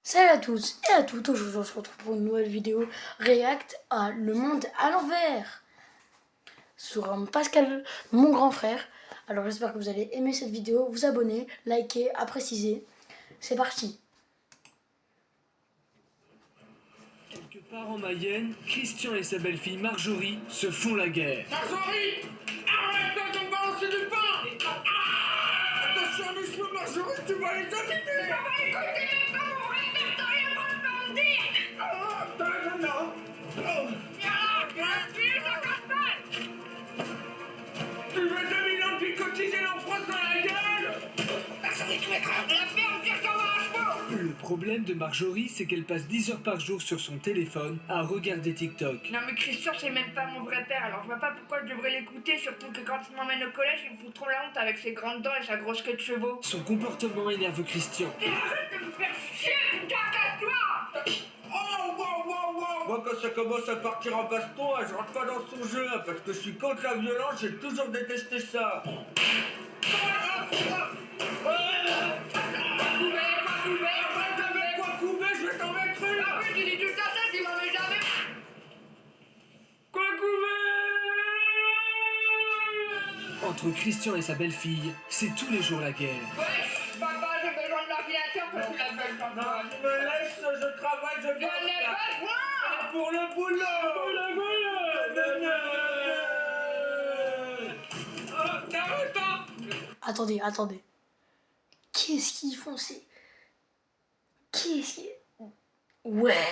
Salut à tous et à toutes, aujourd'hui on se retrouve pour une nouvelle vidéo React à Le Monde à l'envers sur Pascal, mon grand frère. Alors j'espère que vous allez aimer cette vidéo, vous abonner, liker, à préciser. C'est parti. Quelque part en Mayenne, Christian et sa belle-fille Marjorie se font la guerre. Marjorie, arrête de me balancer du pain. Attention, doucement Marjorie, tu vas les habiter. On va écouter même pas mon répertoire, on va pas me dire. Non. Tu veux 2000 ans puis cotiser l'enfance dans la gueule. Marjorie, tu mettras la ferme, tire comme un chevaux. Le problème de Marjorie, c'est qu'elle passe 10 heures par jour sur son téléphone à regarder TikTok. Non mais Christian c'est même pas mon vrai père, alors je vois pas pourquoi je devrais l'écouter, surtout que quand il m'emmène au collège il me fout trop la honte avec ses grandes dents et sa grosse queue de chevaux. Son comportement énerve Christian. Et arrête de me faire chier, putain, casse-toi. Oh. Moi quand ça commence à partir en baston, je rentre pas dans son jeu, parce que je suis contre la violence, j'ai toujours détesté ça. Je vais t'en mettre une. Ah oui, tu dis tout ça, tu m'en mets jamais. Quoi couver? Entre Christian et sa belle-fille, c'est tous les jours la guerre. Wesh, papa, j'ai besoin de l'ordinateur parce que la belle Non, papa. tu me laisses, je travaille, je J'en viens. ai besoin. Pour le boulot. Attendez. Qu'est-ce qu'ils font Qu'est-ce qui... Ouais.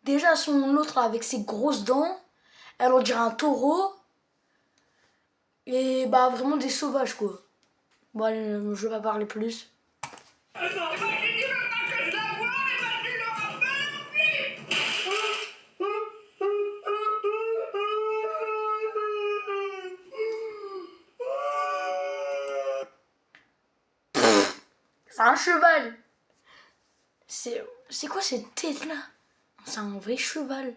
Déjà son autre là, avec ses grosses dents, elle on dirait un taureau. Et bah vraiment des sauvages quoi. Bon allez, je vais pas parler plus. J'ai dit même pas que je la vois, et ben tu l'auras pas non plus. C'est un cheval. C'est quoi cette tête là? C'est un vrai cheval.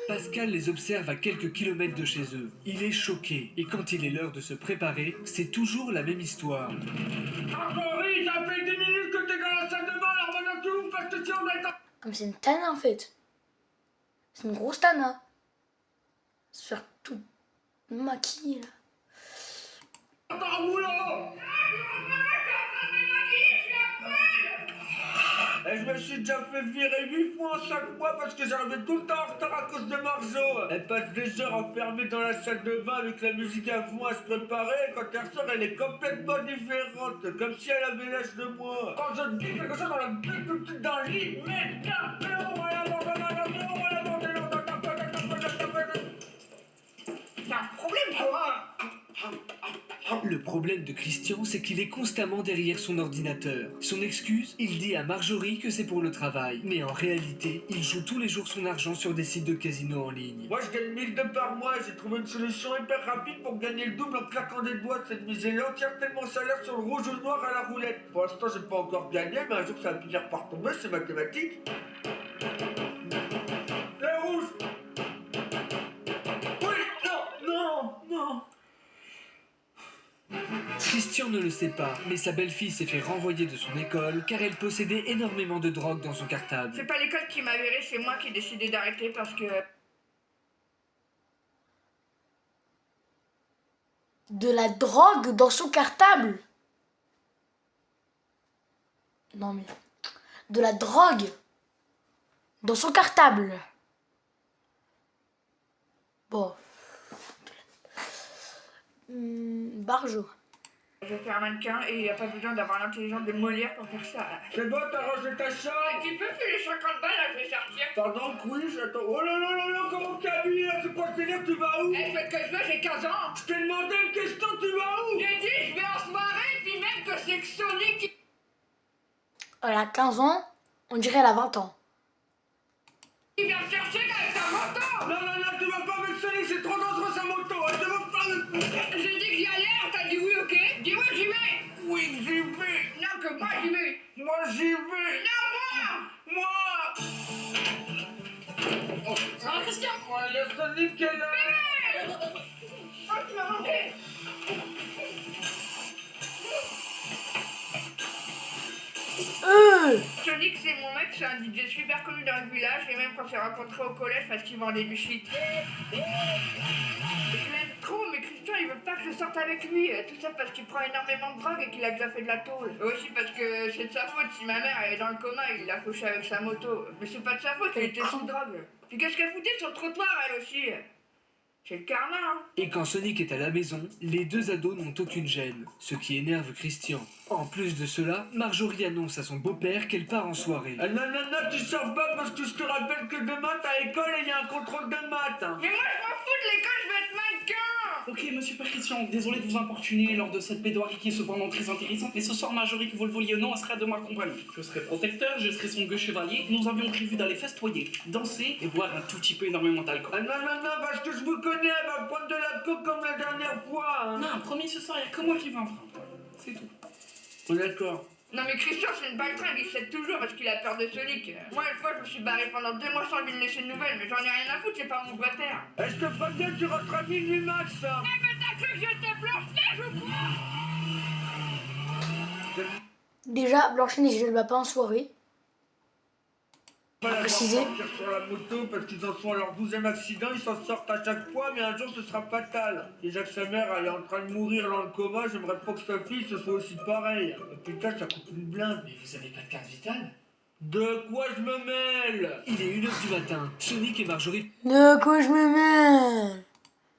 Pascal les observe à quelques kilomètres de chez eux. Il est choqué et quand il est l'heure de se préparer, c'est toujours la même histoire. Marjorie, ça fait 10 minutes que t'es dans la salle de bain, alors maintenant tu ouvres parce que si on est en... Ah mais c'est une tana en fait. C'est une grosse tana. Se faire tout maquiller là. Dans le boulot. Et je me suis déjà fait virer 8 fois en 5 mois parce que j'arrivais tout le temps en retard à cause de Marjo. Elle passe des heures enfermée dans la salle de bain avec la musique à fond à se préparer. Et quand elle ressort, elle est complètement différente, comme si elle avait l'âge de moi. Quand je te dis quelque chose dans la gueule tout de suite dans le lit, mais T'as un problème toi. Le problème de Christian, c'est qu'il est constamment derrière son ordinateur. Son excuse, il dit à Marjorie que c'est pour le travail. Mais en réalité, il joue tous les jours son argent sur des sites de casino en ligne. moi je gagne 1002 par mois et j'ai trouvé une solution hyper rapide pour gagner le double en claquant des doigts. C'est de miser l'entièreté de mon salaire sur le rouge ou le noir à la roulette. Pour l'instant j'ai pas encore gagné, mais un jour ça va finir par tomber, c'est mathématique. Le rouge. Oui, non. Christian ne le sait pas, mais sa belle-fille s'est fait renvoyer de son école car elle possédait énormément de drogue dans son cartable. C'est pas l'école qui m'a viré, c'est moi qui ai décidé d'arrêter parce que... De la drogue dans son cartable. Non mais... De la drogue dans son cartable. Bon. Barjo. Je fais un mannequin et il n'y a pas besoin d'avoir l'intelligence de Molière pour faire ça. C'est bon, t'as rangé ta chambre. Tu peux filer les 50 balles là, je vais sortir. Pardon, oui, j'attends. Oh là, comment t'es habillé là? C'est quoi ce délire? Tu vas où? Eh, je fais ce que je veux, j'ai 15 ans. Je t'ai demandé une question, tu vas où? J'ai dit, je vais en soirée, puis même que c'est que Sonic qui... Elle a 15 ans, on dirait elle a 20 ans. Il vient me chercher avec sa moto. Non, tu vas pas avec Sonic, c'est trop dangereux sa moto. Elle te va pas le... J'ai dit que j'y allais, alors t'as dit oui, ok. Dis oui, j'y vais. Oui, j'y vais. Non, que moi j'y vais. Moi, j'y vais. Non, Moi. Ça va, Christian? Moi, il y a Sonic qui est là. Oh, tu m'as manqué. mieux. Sonic, c'est mon mec, c'est un DJ super connu dans le village, et même quand on s'est rencontrés au collège parce qu'il vendait du shit. Je l'aime trop, mais Christian, il veut pas que je sorte avec lui. Tout ça parce qu'il prend énormément de drogue et qu'il a déjà fait de la tôle. Et aussi parce que c'est de sa faute. Si ma mère elle est dans le coma, il l'a fauché avec sa moto. Mais c'est pas de sa faute, il était sous drogue. Puis qu'est-ce qu'elle foutait sur le trottoir, elle aussi? C'est le karma, hein. Et quand Sonic est à la maison, les deux ados n'ont aucune gêne, ce qui énerve Christian. En plus de cela, Marjorie annonce à son beau-père qu'elle part en soirée. Ah non, non, non, tu sors pas parce que je te rappelle que demain t'as école et il y a un contrôle de maths. Hein. Mais moi, je m'en fous de l'école, je vais être mannequin. Ok, monsieur Père Christian, désolé de vous importuner lors de cette plaidoirie qui est cependant très intéressante, mais ce soir, Marjorie, que vous le vouliez ou non, elle sera de ma compagnie. Je serai protecteur, je serai son gueux chevalier. Nous avions prévu d'aller festoyer, danser et boire un tout petit peu énormément d'alcool. Ah non, non, non, parce que je vous connais, elle va prendre de la coke comme la dernière fois. Hein. Non, promis, ce soir, il n'y a que moi qui vais enfreindre. C'est tout. Oh, d'accord. Non mais Christian c'est une baltringue, il sait toujours parce qu'il a peur de Sonic. Moi une fois je me suis barré pendant 2 mois sans lui laisser de nouvelles, mais j'en ai rien à foutre, c'est pas mon vrai père. Est-ce que pas bien tu rentres à minuit max hein. Eh mais t'as cru que j'étais Blanche-Neige ou quoi? Déjà, Blanche-Neige, je ne va pas en soirée. Pas la Préciser. voir partir sur la moto parce qu'ils en sont à leur 12e accident, ils s'en sortent à chaque fois, mais un jour ce sera fatal. Déjà que sa mère elle est en train de mourir dans le coma, j'aimerais pas que sa fille ce soit aussi pareil. Putain, ça coûte une blinde. Mais vous avez pas de carte vitale? De quoi je me mêle? Il est 1h du matin, Sonic et Marjorie De quoi je me mêle?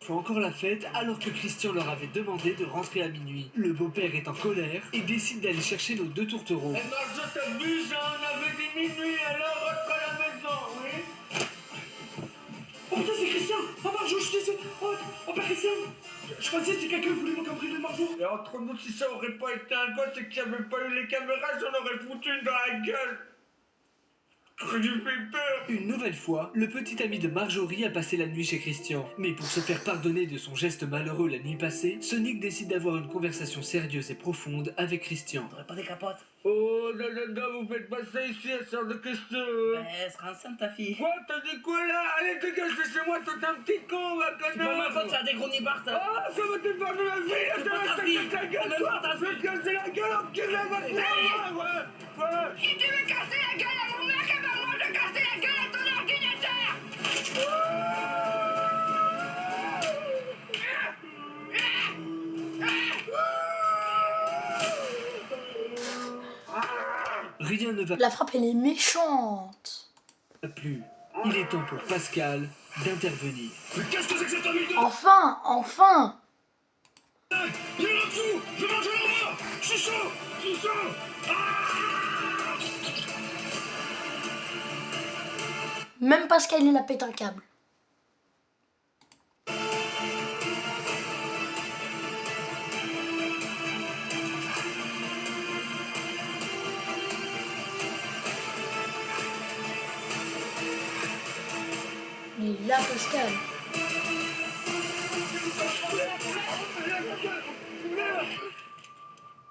font encore la fête alors que Christian leur avait demandé de rentrer à minuit. Le beau-père est en colère et décide d'aller chercher nos deux tourtereaux. Eh Marjo, t'abuses, hein, on avait dit minuit, alors rentre à la maison, oui? Oh putain, c'est Christian. Oh, Marjo, je suis désolé. Oh, Père Christian. Je pensais que c'était quelqu'un qui voulait me cambrioler, Marjo. Et entre nous, si ça aurait pas été un gosse et qu'il n'y avait pas eu les caméras, j'en aurais foutu une dans la gueule. Je lui fais peur. Une nouvelle fois, le petit ami de Marjorie a passé la nuit chez Christian. Mais pour se faire pardonner de son geste malheureux la nuit passée, Sonic décide d'avoir une conversation sérieuse et profonde avec Christian. T'aurais pas des capotes? Oh, non, non, non, vous faites pas ça ici, elle sort de question. Elle sera enceinte, ta fille. Quoi, t'as dit quoi là? Allez, dégage de chez moi, t'es un petit con, ma C'est pas ma faute, ça a des gros nibards, Oh, ça va te faire de ma vie, là, C'est ça pas va ta te fille. casser la gueule, C'est pas ta je vais te casser la gueule, enculé, va te faire, ouais. Si tu veux casser la gueule à mon mec, eh ben moi je casser la gueule à ton ordinateur. Rien ne va La frappe, elle est méchante. plus. Il est temps pour Pascal d'intervenir. Mais qu'est-ce que c'est que cette amie Enfin, enfin. Il est là-dessous, je mange la main, je suis chaud, je suis chaud. Même Pascal, il a pété un câble. Il est là, Pascal.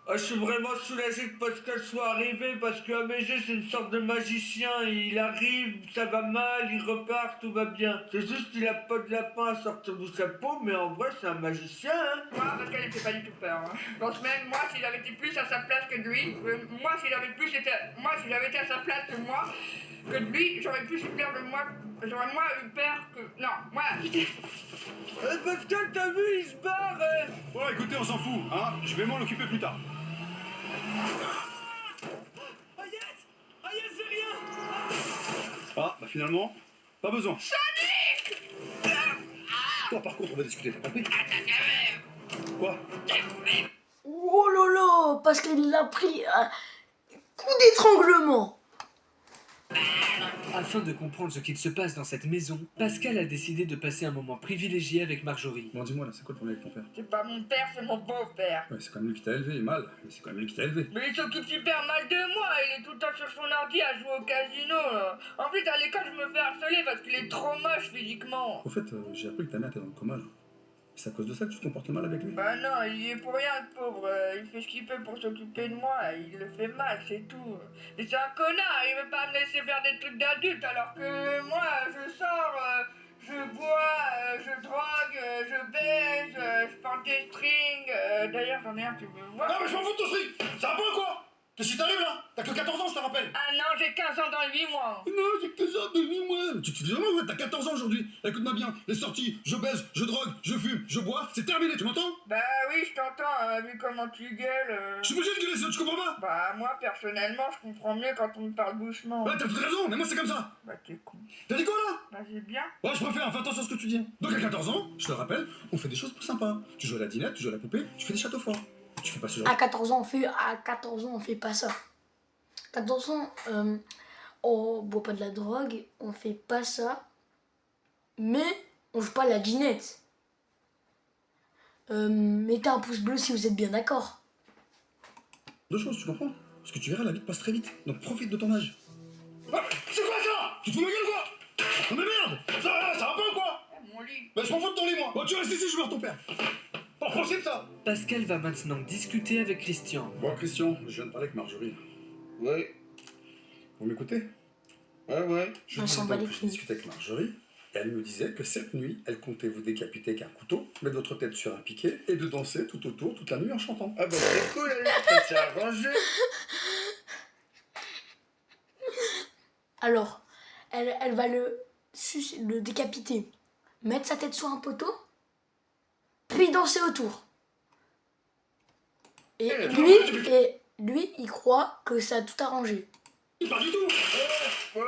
Ah, je suis vraiment soulagé que Pascal soit arrivé parce que AMG c'est une sorte de magicien. Il arrive, ça va mal, il repart, tout va bien. C'est juste qu'il a pas de lapin à sortir de sa peau, mais en vrai c'est un magicien, hein. Moi, Pascal, il me fait pas du tout peur. Hein. Je pense même, moi, si j'avais été plus à sa place que de lui, moi, si j'avais été à sa place que moi, que de lui, j'aurais plus eu peur de moi. J'aurais moins eu peur que. Non, moi. Pascal, t'as vu, il se barre, hein. Bon, écoutez, on s'en fout, hein. Je vais m'en occuper plus tard. Ah yes, c'est rien. Ah, bah finalement, pas besoin. Sonic. Toi, par contre, on va discuter, t'as compris? Quoi? Oh là là, Pascal, il a pris un coup d'étranglement. Afin de comprendre ce qu'il se passe dans cette maison, Pascal a décidé de passer un moment privilégié avec Marjorie. Bon, dis-moi, là, c'est quoi le problème avec ton père? C'est pas mon père, c'est mon beau-père. Ouais, c'est quand même lui qui t'a élevé, mal, mais c'est quand même lui qui t'a élevé. Mais il s'occupe super mal de moi, il est tout le temps sur son ordi à jouer au casino. Là. En plus, à l'école, je me fais harceler parce qu'il est trop moche physiquement. Au fait, j'ai appris que ta mère était dans le coma, là. C'est à cause de ça que tu te comportes mal avec lui? Bah non, il y est pour rien, le pauvre. Il fait ce qu'il peut pour s'occuper de moi, il le fait mal, c'est tout. Mais c'est un connard, il veut pas me laisser faire des trucs d'adulte alors que moi, je sors, je bois, je drogue, je baise, je porte des strings. D'ailleurs, j'en ai un, tu veux voir? Non, mais je m'en fous de ton string! C'est un peu quoi? Qu'est-ce qui t'arrive là? T'as que 14 ans, je te rappelle. Ah non, j'ai 15 ans dans 8 mois. Non, j'ai que 15 ans, demi-moi. Tu te dis vraiment, ouais, t'as 14 ans aujourd'hui. Écoute-moi bien, les sorties, je baise, je drogue, je fume, je bois, c'est terminé, tu m'entends? Bah oui, je t'entends, vu comment tu gueules. Je suis obligé de gueuler, sinon tu comprends pas? Bah moi, personnellement, je comprends mieux quand on me parle doucement. Ouais, t'as toute raison, mais moi c'est comme ça. Bah t'es con. T'as dit quoi là? Bah c'est bien. Ouais, je préfère, fais attention à ce que tu dis. Donc à 14 ans, je te le rappelle, on fait des choses plus sympas. Tu joues à la dinette, tu joues à la poupée, tu fais des châteaux forts. Tu fais pas ce genre. À 14 ans, on fait pas ça. 14 ans, on boit pas de la drogue, on fait pas ça, mais on joue pas à la ginette. Mettez un pouce bleu si vous êtes bien d'accord. Deux choses, tu comprends? Parce que tu verras, la vie te passe très vite. Donc profite de ton âge. Ah, c'est quoi ça? Tu te fous ma gueule quoi? Oh mais merde! Ça va pas ou quoi? Mon lit. Bah je m'en fous de ton lit moi. Bon tu restes ici, je vais voir ton père. Pas possible ça. Pascal va maintenant discuter avec Christian. Bon Christian, je viens de parler avec Marjorie. Ouais, Vous m'écoutez? ouais. Je On s'en bat les je couilles. discutais avec Marjorie. Et elle me disait que cette nuit, elle comptait vous décapiter avec un couteau, mettre votre tête sur un piquet et de danser tout autour toute la nuit en chantant. Ah bah c'est cool, ça s'est arrangé. Alors, elle va le décapiter, mettre sa tête sur un poteau, puis danser autour. Et lui, il croit que ça a tout arrangé. Pas du tout. Ouais,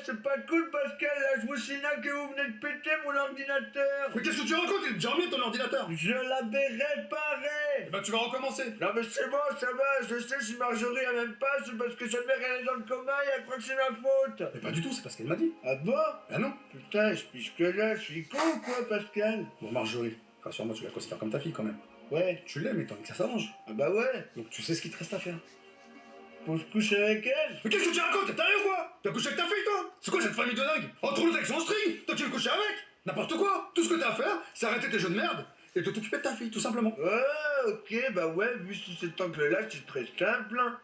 c'est pas cool Pascal, là je vous signale que vous venez de péter mon ordinateur. Mais qu'est-ce que tu racontes? Il est déjà remis ton ordinateur. Je l'avais réparé. Eh ben tu vas recommencer. Non mais c'est bon, ça va, je sais si Marjorie elle m'aime pas, c'est parce que sa mère elle est dans le coma et elle croit que c'est ma faute. Mais pas du tout, c'est parce qu'elle m'a dit. Ah bon? Ah non. Putain, je piche que là, je suis con ou quoi Pascal? Bon Marjorie, rassure-moi, tu la considères comme ta fille quand même. Ouais, Tu l'aimes, mais t'as envie que ça s'arrange. ah bah ouais, Donc tu sais ce qu'il te reste à faire. pour se coucher avec elle. Mais qu'est-ce que tu racontes? T'as rien ou quoi? T'as couché avec ta fille toi? C'est quoi cette famille de dingue? Entre nous avec son string, toi tu veux coucher avec? N'importe quoi. Tout ce que t'as à faire, c'est arrêter tes jeux de merde et de t'occuper de ta fille, tout simplement. Ouais, ok, bah ouais, vu sous cet angle-là, c'est très simple. Hein.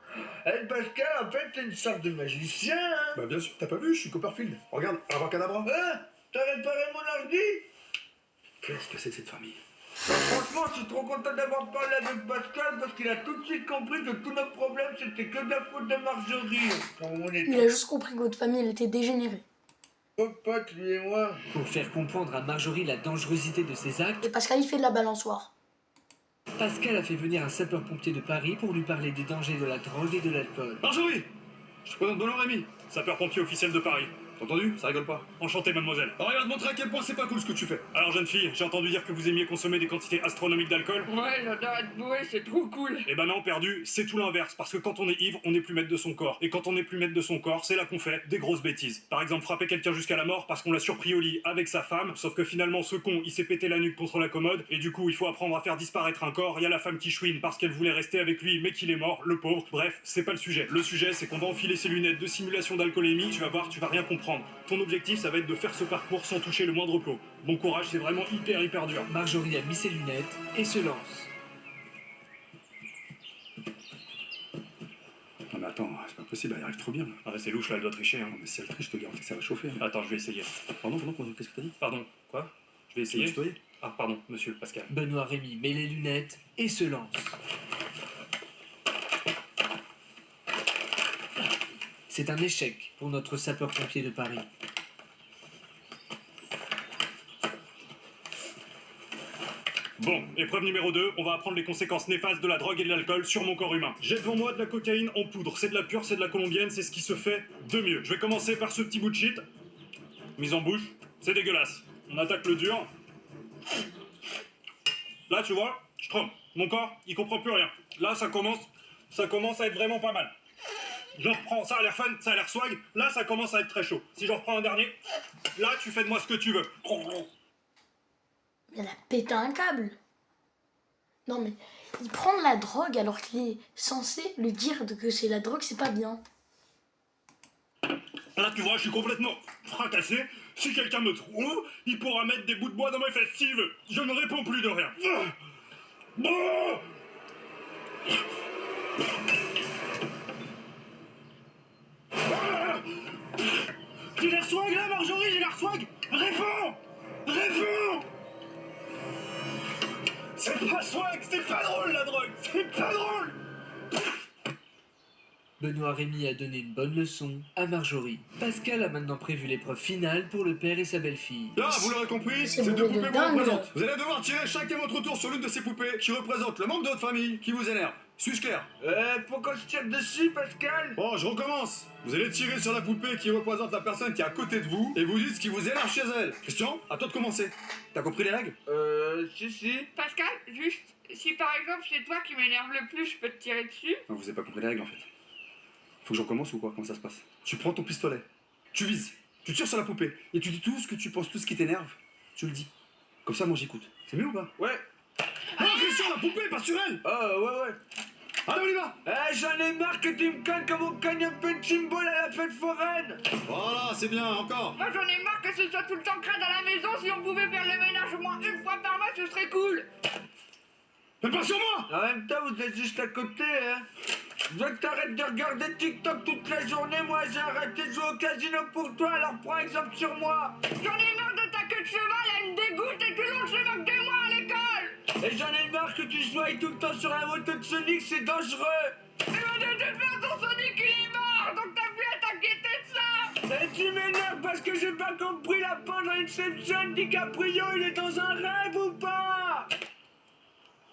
Elle, Pascal, en fait, t'es une sorte de magicien. Hein. Bah bien sûr, t'as pas vu, je suis Copperfield. Regarde, abracadabra. Hein? T'as réparé mon ordi? Qu'est-ce que c'est que cette famille? Franchement, je suis trop content d'avoir parlé avec Pascal parce qu'il a tout de suite compris que tous nos problèmes, c'était que de la faute de Marjorie. Quand on Il était a juste compris que votre famille elle était dégénérée. potes, lui et moi. Pour faire comprendre à Marjorie la dangerosité de ses actes, Et Pascal, il fait de la balançoire. Pascal a fait venir un sapeur-pompier de Paris pour lui parler des dangers de la drogue et de l'alcool. Marjorie! Je te présente Benoît Rémy, Sapeur-pompier officiel de Paris. t'as entendu? Ça rigole pas. Enchanté, mademoiselle. Alors regarde, montrer à quel point c'est pas cool ce que tu fais. Alors, jeune fille, j'ai entendu dire que vous aimiez consommer des quantités astronomiques d'alcool. Ouais, j'adore être bourré, c'est trop cool. Eh ben non, perdu, c'est tout l'inverse, parce que quand on est ivre, on n'est plus maître de son corps. Et quand on n'est plus maître de son corps, c'est là qu'on fait des grosses bêtises. Par exemple, frapper quelqu'un jusqu'à la mort parce qu'on l'a surpris au lit avec sa femme, sauf que finalement, ce con, il s'est pété la nuque contre la commode, et du coup, il faut apprendre à faire disparaître un corps. Il y a la femme qui chouine parce qu'elle voulait rester avec lui, mais qu'il est mort, le pauvre. Bref, c'est pas le sujet. Le sujet, c'est qu'on va enfiler ses lunettes de simulation d'alcoolémie, tu vas voir, tu vas rien comprendre. Ton objectif, ça va être de faire ce parcours sans toucher le moindre pot. Bon courage, c'est vraiment hyper dur. Marjorie a mis ses lunettes et se lance. Non mais attends, c'est pas possible, elle arrive trop bien. Ah bah c'est louche là, elle doit tricher hein. Non mais si elle triche, je te garantis que ça va chauffer. Attends, je vais essayer. Pardon, qu'est-ce que t'as dit? Pardon, quoi? Je vais Tu veux essayer. tutoyer? Ah pardon, monsieur Pascal. Benoît Rémy met les lunettes et se lance. C'est un échec pour notre sapeur-pompier de Paris. Bon, épreuve numéro 2, on va apprendre les conséquences néfastes de la drogue et de l'alcool sur mon corps humain. J'ai devant moi de la cocaïne en poudre, c'est de la pure, c'est de la colombienne, c'est ce qui se fait de mieux. Je vais commencer par ce petit bout de shit. Mise en bouche, c'est dégueulasse. On attaque le dur. Là, tu vois, je trompe. Mon corps, il comprend plus rien. Là, ça commence à être vraiment pas mal. Je reprends, ça a l'air fun, ça a l'air swag. Là, ça commence à être très chaud. Si je reprends un dernier, là, tu fais de moi ce que tu veux. Mais elle a pété un câble. Non mais, il prend de la drogue alors qu'il est censé lui dire que c'est la drogue, c'est pas bien. Là, tu vois, je suis complètement fracassé. Si quelqu'un me trouve, il pourra mettre des bouts de bois dans mes fesses s'il veut. Je ne réponds plus de rien. J'ai l'air swag là, Marjorie, j'ai l'air swag. Réponds. C'est pas swag, c'est pas drôle la drogue, c'est pas drôle. Benoît Rémy a donné une bonne leçon à Marjorie. Pascal a maintenant prévu l'épreuve finale pour le père et sa belle-fille. Là, vous l'aurez compris, C'est ces deux bourré de poupées vous dingue. représentent. Vous allez devoir tirer chacun votre tour sur l'une de ces poupées qui représentent le membre de votre famille qui vous énerve. Suis-je clair? Faut qu'on se tire dessus, Pascal. Bon, je recommence. Vous allez tirer sur la poupée qui représente la personne qui est à côté de vous et vous dites ce qui vous énerve chez elle. Christian, à toi de commencer. T'as compris les règles? Si. Pascal, juste, si par exemple c'est toi qui m'énerve le plus, je peux te tirer dessus. Non, vous avez pas compris les règles en fait. Faut que je recommence ou quoi? Comment ça se passe? Tu prends ton pistolet, tu vises, tu tires sur la poupée et tu dis tout ce que tu penses, tout ce qui t'énerve. Tu le dis. Comme ça, moi j'écoute. C'est mieux ou pas? Ouais. Non, Christian, la poupée, pas sur elle! Ouais. Allez, on y va! J'en ai marre que tu me cognes comme on cogne un punching ball à la fête foraine. Voilà, c'est bien, encore! Moi j'en ai marre que ce soit tout le temps crade à la maison. Si on pouvait faire le ménage au moins une fois par mois, ce serait cool. Mais pas sur moi! En même temps, vous êtes juste à côté, hein. Je veux que t'arrêtes de regarder TikTok toute la journée. Moi, j'ai arrêté de jouer au casino pour toi, alors prends exemple sur moi. J'en ai marre de ta queue de cheval, elle me dégoûte et tout le monde se moque de moi à l'école. Et j'en ai marre que tu sois tout le temps sur la moto de Sonic, c'est dangereux. Et ben de toute façon, Sonic il est mort, donc t'as plus à t'inquiéter de ça. Et tu m'énerves parce que j'ai pas compris la fin dans Inception. DiCaprio, il est dans un rêve ou pas?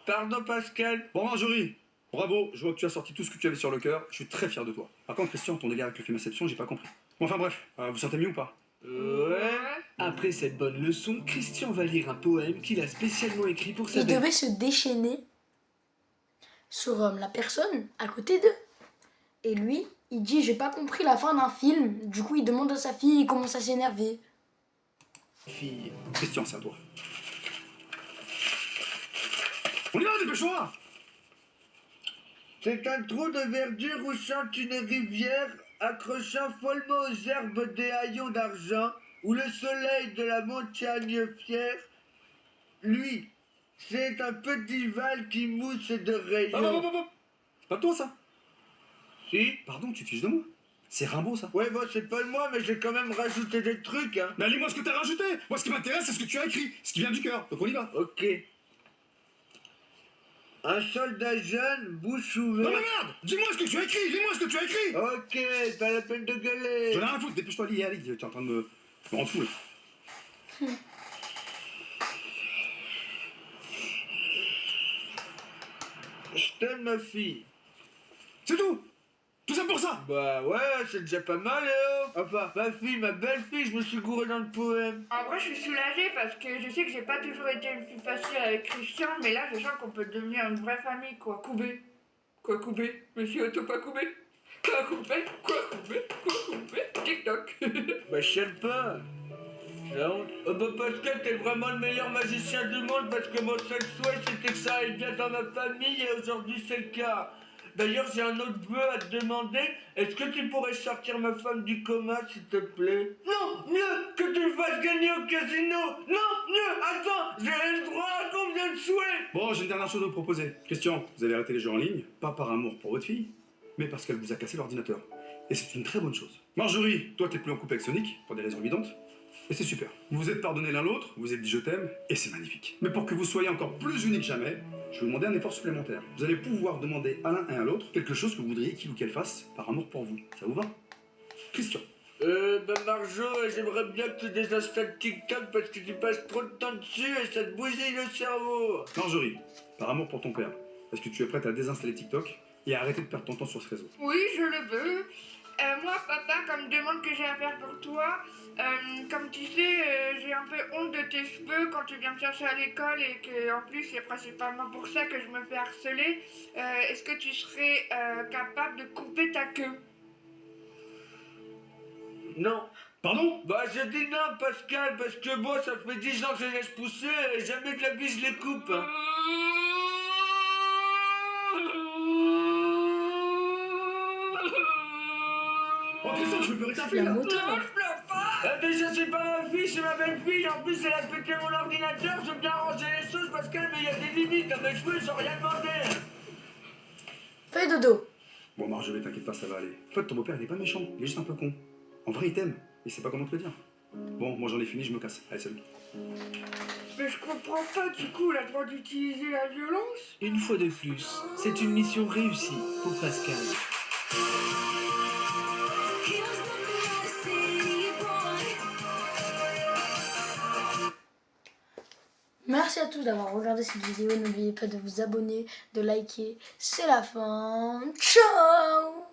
Pardon, Pascal. Bon, Marjorie, bravo, je vois que tu as sorti tout ce que tu avais sur le cœur. Je suis très fier de toi. Par contre, Christian, ton délire avec le film Inception, j'ai pas compris. Bon, enfin bref, vous sentez mieux ou pas? Ouais. Après cette bonne leçon, Christian va lire un poème qu'il a spécialement écrit pour sa Il belle-fille. devait se déchaîner sur la personne à côté d'eux. Et lui, il dit j'ai pas compris la fin d'un film. Du coup, il demande à sa fille, il commence à s'énerver. Christian, c'est à toi. On y va, dépêchons-nous! C'est un trou de verdure où chante une rivière, accrochant follement aux herbes des haillons d'argent, où le soleil de la montagne fière, lui, c'est un petit val qui mousse de rayons. C'est pas toi, ça? Si? Pardon, tu te fiches de moi? C'est Rimbaud, ça? Ouais, bon, c'est pas moi, mais j'ai quand même rajouté des trucs, hein. Mais lis-moi ce que t'as rajouté! Moi, ce qui m'intéresse, c'est ce que tu as écrit, ce qui vient du cœur. Donc on y va. Ok. Un soldat jeune, bouche Non ouverte. mais merde! Dis-moi ce que tu as écrit! Lis-moi ce que tu as écrit! Ok, pas la peine de gueuler. J'en ai rien à foutre, dépêche-toi, lis, allez, tu es en train de me rendre fou, là. Je t'aime, ma fille. C'est tout! Tout ça pour ça! Bah ouais, c'est déjà pas mal, Enfin, ma fille, ma belle-fille, je me suis gouré dans le poème. En vrai, je suis soulagée parce que je sais que j'ai pas toujours été le plus facile avec Christian, mais là, je sens qu'on peut devenir une vraie famille, quoi. Koubé. Quoi, Koubé? Monsieur Otto pas Koubé? Quoi, Koubé? Quoi, Koubé? Quoi, Koubé? TikTok. Bah, chiale pas. La honte. Oh bah, Pascal, t'es vraiment le meilleur magicien du monde parce que mon seul souhait, c'était que ça aille bien dans ma famille et aujourd'hui, c'est le cas. D'ailleurs, j'ai un autre vœu à te demander. Est-ce que tu pourrais sortir ma femme du coma, s'il te plaît? Non, mieux que tu le fasses gagner au casino. Non, mieux, attends, j'ai le droit à combien de souhaits? Bon, j'ai une dernière chose à vous proposer. Christian, vous allez arrêter les jeux en ligne, pas par amour pour votre fille, mais parce qu'elle vous a cassé l'ordinateur. Et c'est une très bonne chose. Marjorie, toi t'es plus en couple avec Sonic, pour des raisons évidentes. Et c'est super. Vous vous êtes pardonné l'un l'autre, vous vous êtes dit je t'aime, et c'est magnifique. Mais pour que vous soyez encore plus unis que jamais, je vais vous demander un effort supplémentaire. Vous allez pouvoir demander à l'un et à l'autre quelque chose que vous voudriez qu'il ou qu'elle fasse par amour pour vous. Ça vous va? Christian. Bah Marjo, j'aimerais bien que tu désinstalles TikTok parce que tu passes trop de temps dessus et ça te bousille le cerveau. Marjorie, par amour pour ton père, est-ce que tu es prête à désinstaller TikTok et à arrêter de perdre ton temps sur ce réseau? Oui, je le veux. Moi, papa, comme demande que j'ai à faire pour toi, comme tu sais, j'ai un peu honte de tes cheveux quand tu viens me chercher à l'école et que en plus c'est principalement pour ça que je me fais harceler. Est-ce que tu serais capable de couper ta queue? Non. Pardon? Bah j'ai dit non Pascal parce que bon ça fait 10 ans que je les laisse pousser et jamais de la vie je les coupe. Hein. Oh Christian, je veux pleurer ta fille La là! moto, Non, je pleure pas. Déjà c'est pas ma fille, c'est ma belle-fille. En plus elle a pété mon ordinateur, je veux bien ranger les choses Pascal mais il y a des limites à mes cheveux, j'ai rien demandé. fais dodo. Bon Marjorie, t'inquiète pas, ça va aller. En fait, ton beau-père il est pas méchant, il est juste un peu con. En vrai, il t'aime, il sait pas comment te le dire. Bon, moi j'en ai fini, je me casse. Allez, salut. Mais je comprends pas du coup la droit d'utiliser la violence. Une fois de plus, c'est une mission réussie pour Pascal. Merci à tous d'avoir regardé cette vidéo. N'oubliez pas de vous abonner, de liker. C'est la fin. Ciao!